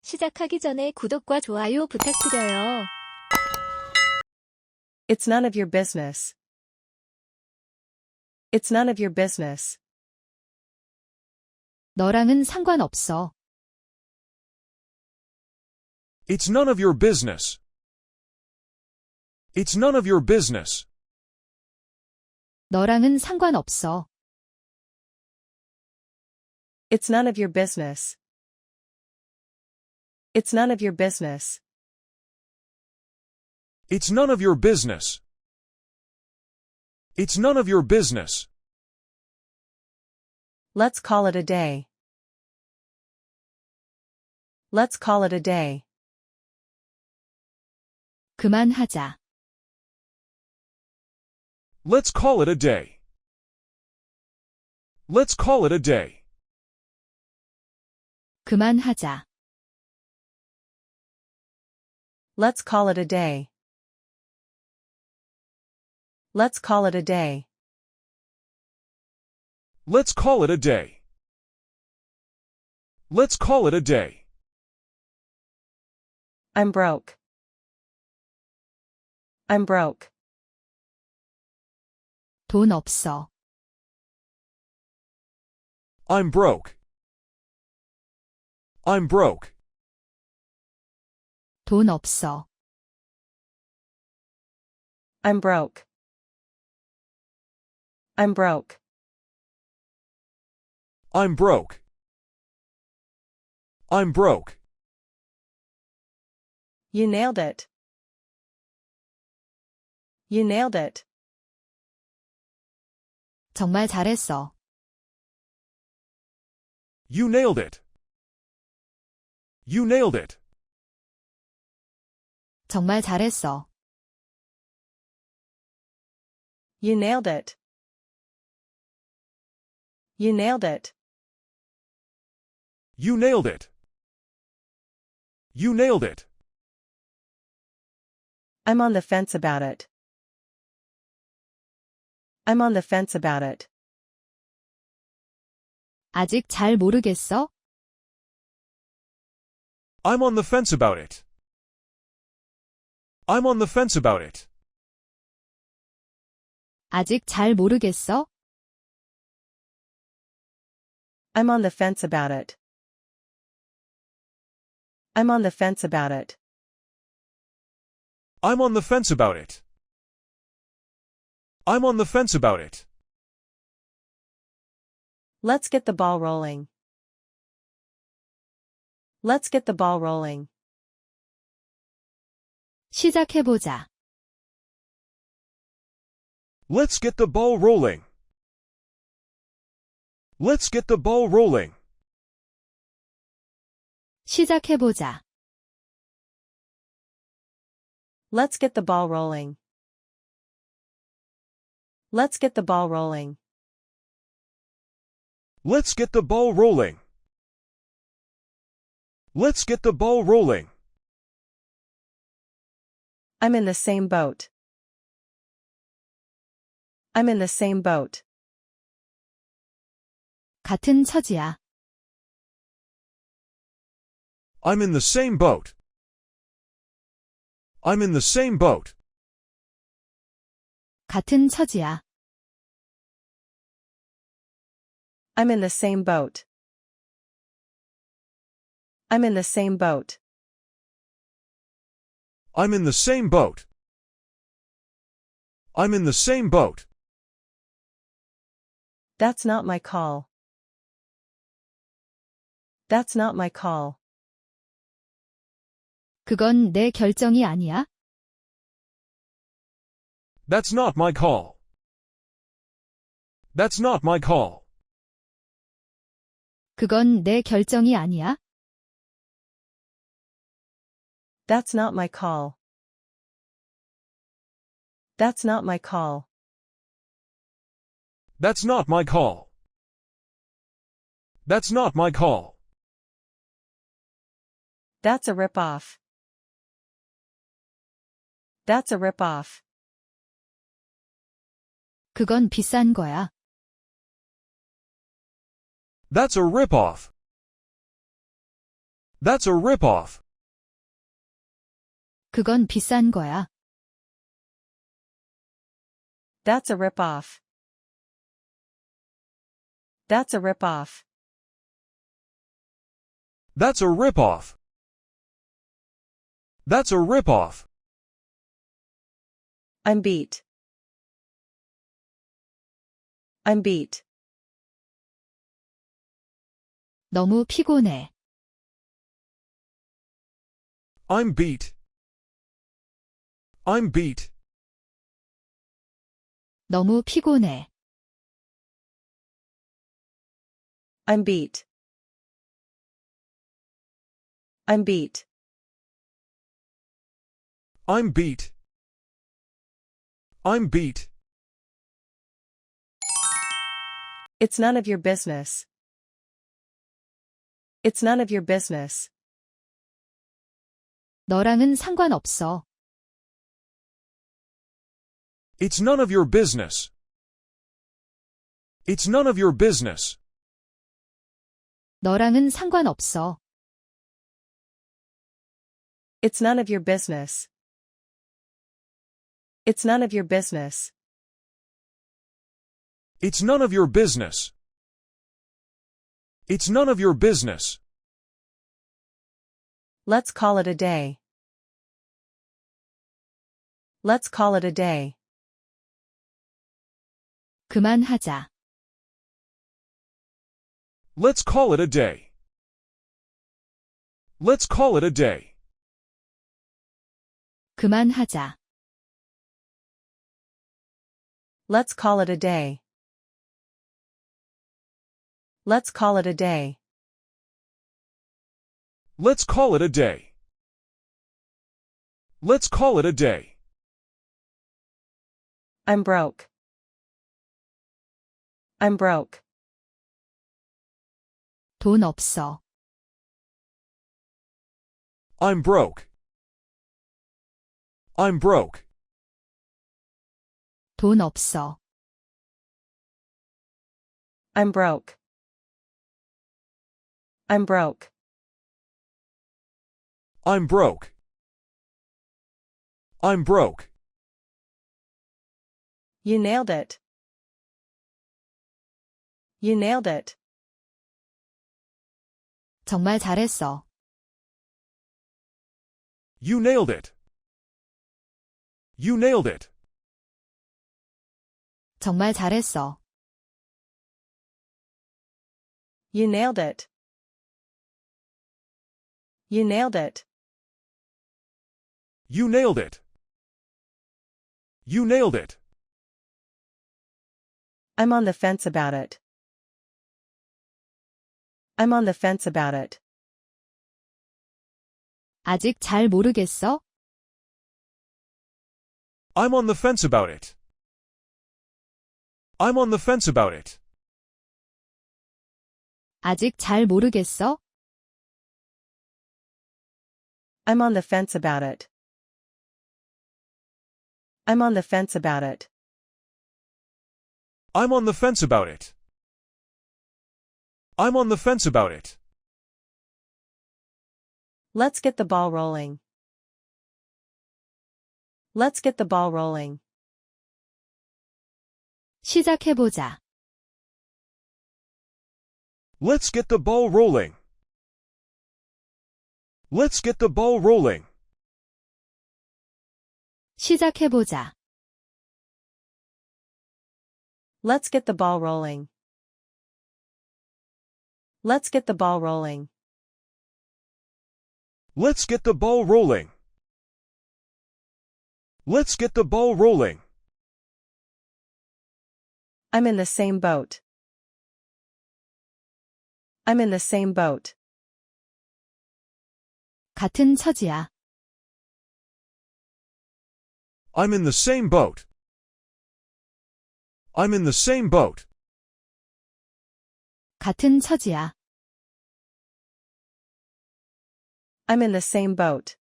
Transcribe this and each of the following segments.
시작하기 전에 구독과 좋아요 부탁드려요. It's none of your business. It's none of your business. 너랑은 상관없어. It's none of your business. It's none of your business. 너랑은 상관없어. It's none of your business. It's none of your business. It's none of your business. It's none of your business. Let's call it a day. Let's call it a day. 그만하자. Let's call it a day. Let's call it a day. 그만하자. Let's call it a day. Let's call it a day. Let's call it a day. Let's call it a day. I'm broke. I'm broke. 돈 없어. I'm broke. I'm broke. 돈 없어. I'm broke. I'm broke. I'm broke. I'm broke. You nailed it. You nailed it. 정말 잘했어. You nailed it. You nailed it. 정말 잘했어. You nailed it. You nailed it. You nailed it. You nailed it. I'm on the fence about it. I'm on the fence about it. 아직 잘 모르겠어? I'm on the fence about it. I'm on the fence about it. 아직 잘 모르겠어? I'm on the fence about it. I'm on the fence about it. I'm on the fence about it. I'm on the fence about it. Let's get the ball rolling. Let's get the ball rolling. 시작해보자. Let's get the ball rolling. Let's get the ball rolling. 시작해보자. Let's get the ball rolling. Let's get the ball rolling. Let's get the ball rolling. Let's get the ball rolling. I'm in the same boat. I'm in the same boat. 같은 처지야. I'm in the same boat. I'm in the same boat. 같은 처지야. I'm in the same boat. I'm in the same boat. I'm in the same boat. I'm in the same boat. That's not my call. That's not my call. 그건 내 결정이 아니야? That's not my call. That's not my call. 그건 내 결정이 아니야? That's not my call. That's not my call. That's not my call. That's not my call. That's a rip-off. That's a rip-off. 그건 비싼 거야. That's a rip-off. That's a rip-off. 그건 비싼 거야. That's a rip-off. That's a rip-off. That's a rip-off. That's a rip-off. I'm beat. I'm beat. 너무 피곤해. I'm beat. I'm beat. 너무 피곤해. I'm beat. I'm beat. I'm beat. I'm beat. It's none of your business. It's none of your business. 너랑은 상관없어. It's none of your business. It's none of your business. 너랑은 상관없어. It's none of your business. It's none of your business. It's none of your business. It's none of your business. Let's call it a day. Let's call it a day. 그만하자. Let's call it a day. Let's call it a day. 그만하자. Let's call it a day. Let's call it a day. Let's call it a day. Let's call it a day. I'm broke. I'm broke. 돈 없어. I'm broke. I'm broke. 돈 없어. I'm broke. I'm broke. I'm broke. I'm broke. You nailed it. You nailed it. 정말 잘했어. You nailed it. You nailed it. 정말 잘했어. You nailed it. You nailed it. You nailed it. You nailed it. I'm on the fence about it. I'm on the fence about it. 아직 잘 모르겠어? I'm on the fence about it. I'm on the fence about it. 아직 잘 모르겠어? I'm on the fence about it. I'm on the fence about it. I'm on the fence about it. I'm on the fence about it. Let's get the ball rolling. Let's get the ball rolling. 시작해보자. Let's get the ball rolling. Let's get the ball rolling. 시작해보자. Let's get the ball rolling. Let's get the ball rolling. Let's get the ball rolling. Let's get the ball rolling. I'm in the same boat. I'm in the same boat. 같은 처지야. I'm in the same boat. I'm in the same boat. 같은 처지야. I'm in the same boat.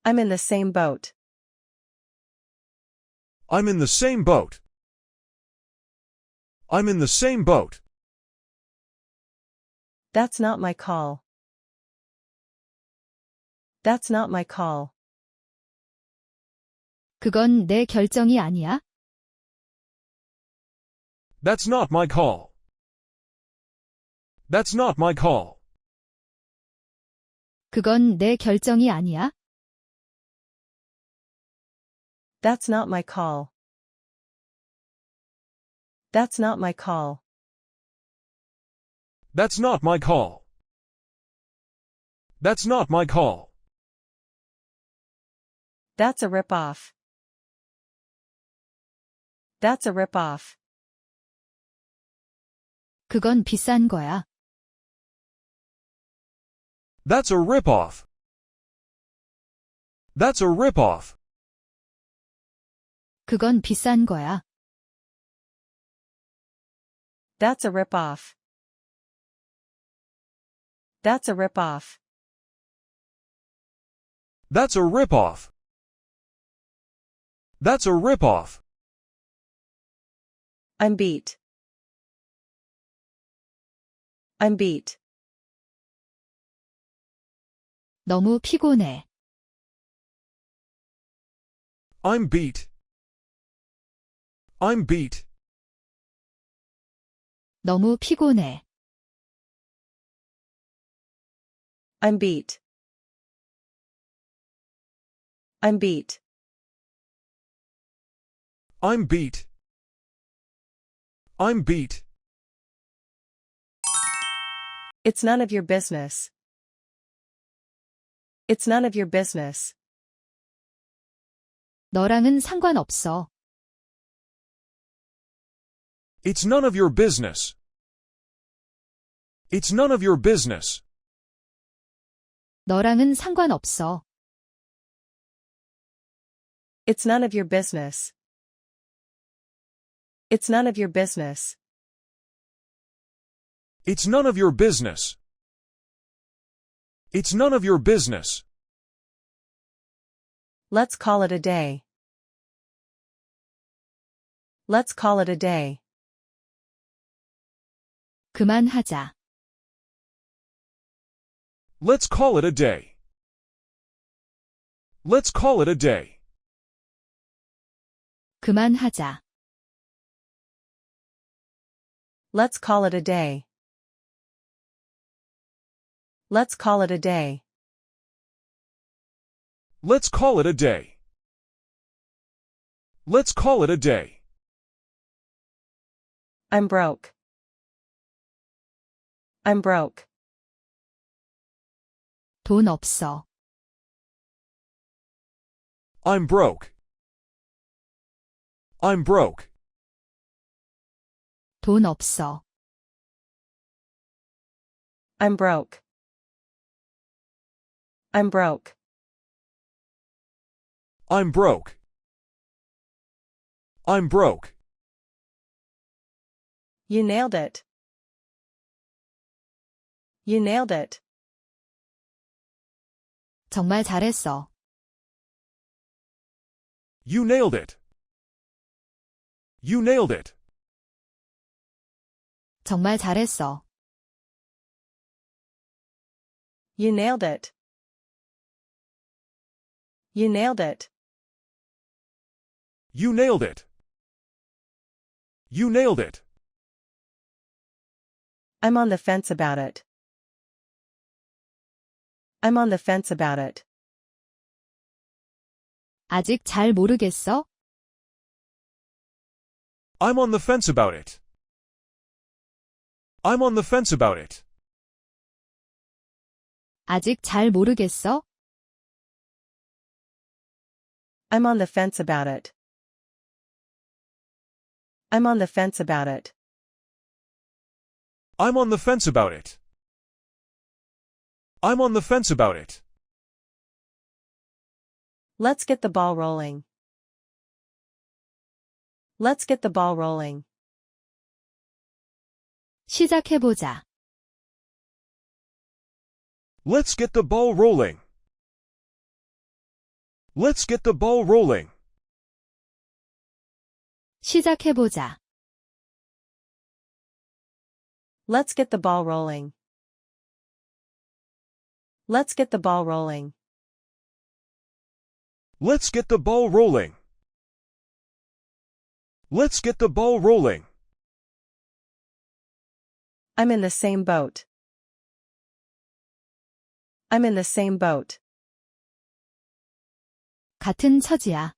I'm in the same boat. I'm in the same boat. I'm in the same boat. That's not my call. That's not my call. 그건 내 결정이 아니야. That's not my call. That's not my call. 그건 내 결정이 아니야. That's not my call. That's not my call. That's not my call. That's not my call. That's a rip-off. That's a rip-off. 그건 비싼 거야. That's a rip-off. That's a rip-off. 그건 비싼 거야. That's a rip-off. That's a rip-off. That's a rip-off. That's a rip-off. I'm beat. I'm beat. 너무 피곤해. I'm beat. I'm beat. 너무 피곤해. I'm beat. I'm beat. I'm beat. I'm beat. It's none of your business. It's none of your business. 너랑은 상관없어. It's none of your business. It's none of your business. 너랑은 상관없어. It's none of your business. It's none of your business. It's none of your business. It's none of your business. Let's call it a day. Let's call it a day. 그만하자. Let's call it a day. Let's call it a day. 그만하자. Let's call it a day. Let's call it a day. Let's call it a day. Let's call it a day. I'm broke. I'm broke. 돈 없어. I'm broke. I'm broke. 돈 없어. I'm broke. I'm broke. I'm broke. I'm broke. You nailed it. You nailed it. 정말 잘했어. You nailed it. You nailed it. 정말 잘했어. You nailed it. You nailed it. You nailed it. You nailed it. I'm on the fence about it. I'm on the fence about it. 아직 잘 모르겠어? I'm on the fence about it. I'm on the fence about it. 아직 잘 모르겠어? I'm on the fence about it. I'm on the fence about it. I'm on the fence about it. I'm on the fence about it. Let's get the ball rolling. Let's get the ball rolling. 시작해보자. Let's get the ball rolling. Let's get the ball rolling. 시작해보자. Let's get the ball rolling. Let's get the ball rolling. Let's get the ball rolling. Let's get the ball rolling. I'm in the same boat. I'm in the same boat. 같은 처지야.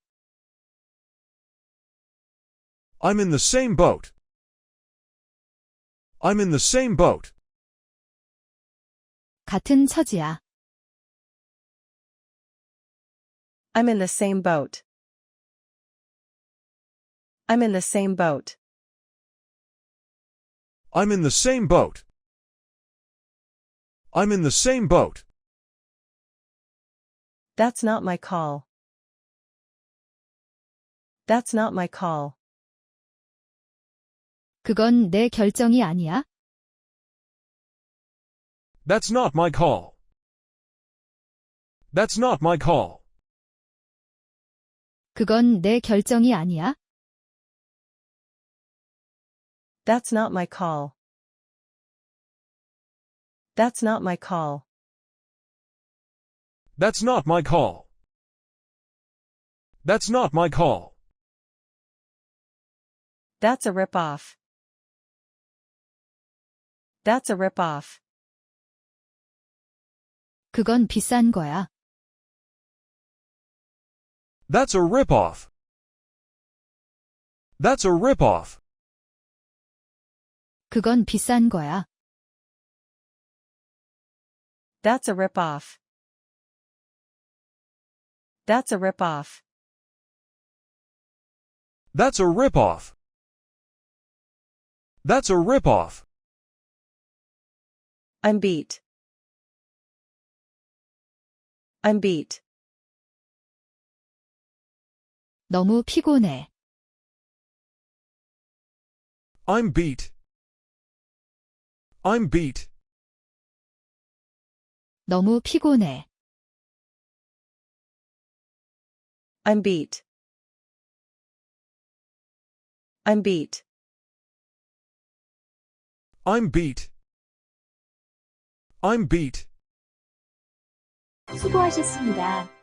I'm in the same boat. I'm in the same boat. 같은 처지야. I'm in the same boat. I'm in the same boat. I'm in the same boat. I'm in the same boat. That's not my call. That's not my call. 그건 내 결정이 아니야. That's not my call. That's not my call. 그건 내 결정이 아니야. That's not my call. That's not my call. That's not my call. That's not my call. That's a rip-off. That's a rip-off. 그건 비싼 거야. That's a rip-off. That's a rip-off. 그건 비싼 거야. That's a rip-off. That's a rip-off. That's a rip-off. That's a rip-off. I'm beat. I'm beat. 너무 피곤해. I'm beat. I'm beat. 너무 피곤해. I'm beat. I'm beat. I'm beat. I'm beat. 수고하셨습니다.